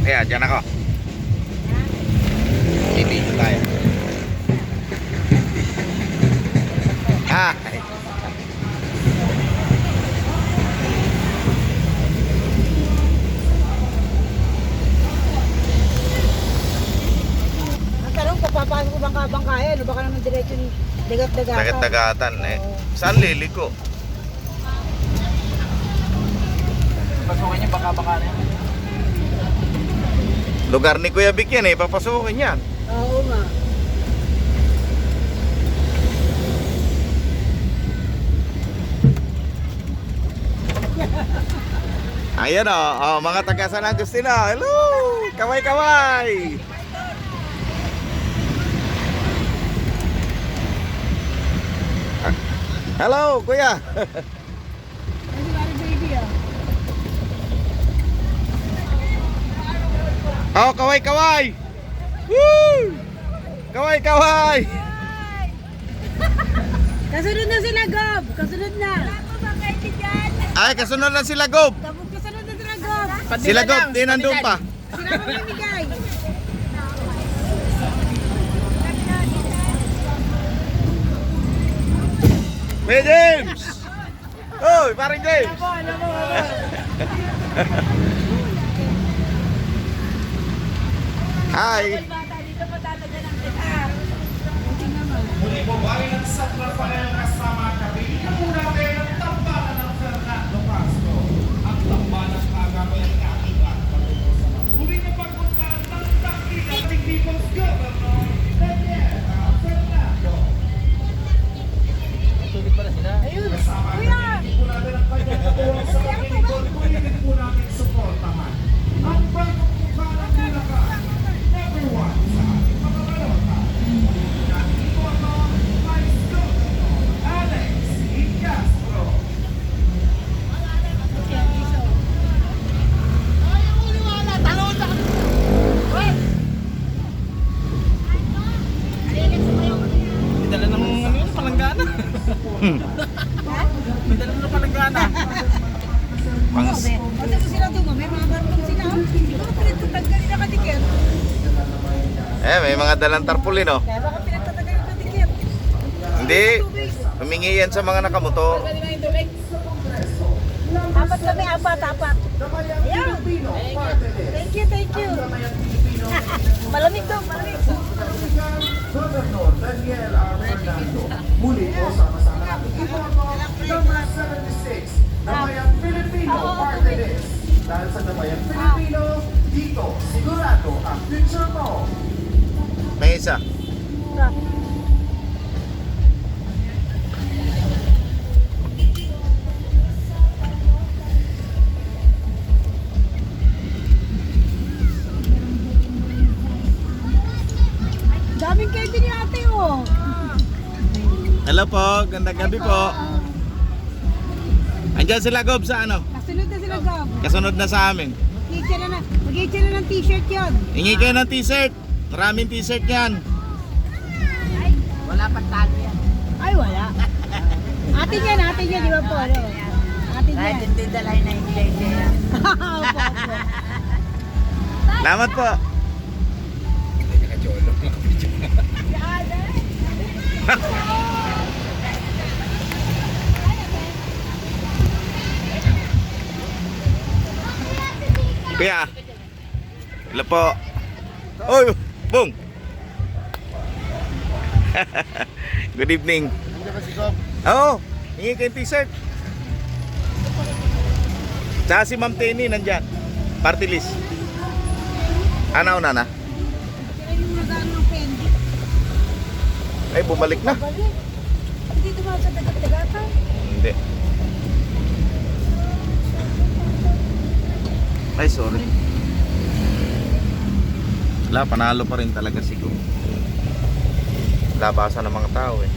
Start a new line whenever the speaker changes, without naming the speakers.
Kaya, dyan ako. Hindi tayo. Ah.
Ang tanong, papapasok ko bang kabangkayan o baka naman diretso ni dagat-dagatan?
Dagat-dagatan eh. Saan liliko?
Pasukin niya, baka na yan.
Lugar ni Kuya Vic yan eh. Papasukin yan.
Oo nga.
Ayan o, mga taga San Agustino. Hello! Kaway-kaway! Hello, Kuya!
Ay, si Mari Baby ah.
Oh, kaway-kaway! Woo! Kaway-kaway!
Kasunod na sila, Gob! Kasunod na!
Ay, kasunod na sila, Gob!
Tapos kasunod na sila, Gob!
Sila, Gob, di nandun pa.
Sila mamimigay!
May James! Oy, parang James! Hi!
Muli po bahay ng San Rafael kasama kami. Ito po natin ang tambalan ng Fernando Castro. Ang tambalan ng agapay ng ating at patungo sa matuloy na pagpunta ng dakilang ating People's Governor, Daniel Fernando.
Tulit pala sila.
Ayun!
Kasama
Kuya!
natin po natin ang kanyang katuwang sa Panginoon. Pwede po natin suportahan. Ang bagong mukha ng Bulacan, number 1 sa ating mga balota. Nandito ako, Vice Governor Alex E. Castro.
May dala ng ano yun, palanggana. May dala ng palanggana.
Pangs...
Kasi kung sila doon, may mga barkong sila. Siguro pinagtatagal nila katikir.
Eh, may mga dalang tarpaulin, oh.
Kaya baka pinagtatagal yung katikir.
Hindi. Humingi yan sa mga nakamotor.
Apat kami, apat. Ayan! Thank you. Malamig daw, malamig.
Governor Daniel R. Fernando. Muli po sama-sama natin iboto number 76, Damayang Filipino Party List. Dahil sa Damayang Filipino, dito sigurado ang future mo.
May isa.
Daming candy ni ate, oh.
Hello po, gandang gabi po. Andyan sila, Gob, sa ano?
Kasunod na sila, Gob.
Kasunod na sa amin.
Mag-itcha na ng t-shirt yun.
Hingi kayo ng t-shirt. Maraming t-shirt yan.
Wala pang talo yan.
Ay, wala. Atin yan, di ba po? Ano? Atin yan.
Kahit hindi dalay na yung JJ yan.
Opo.
Salamat po. Kuya. Hello po. Oy, Bong. Good evening.
Nandiyan ba si Gob?
Oo, hingi kayo t-shirt. Tsaka si Ma'am Tenny nandyan. Party list. Ano na na?
Sila yung nagano ng candy.
Ay, bumalik na.
Balik. Hindi dumaan sa dagat-dagatan.
Hindi. Ay, sorry. Wala, panalo pa rin talaga si Go. Labasan ng mga tao eh.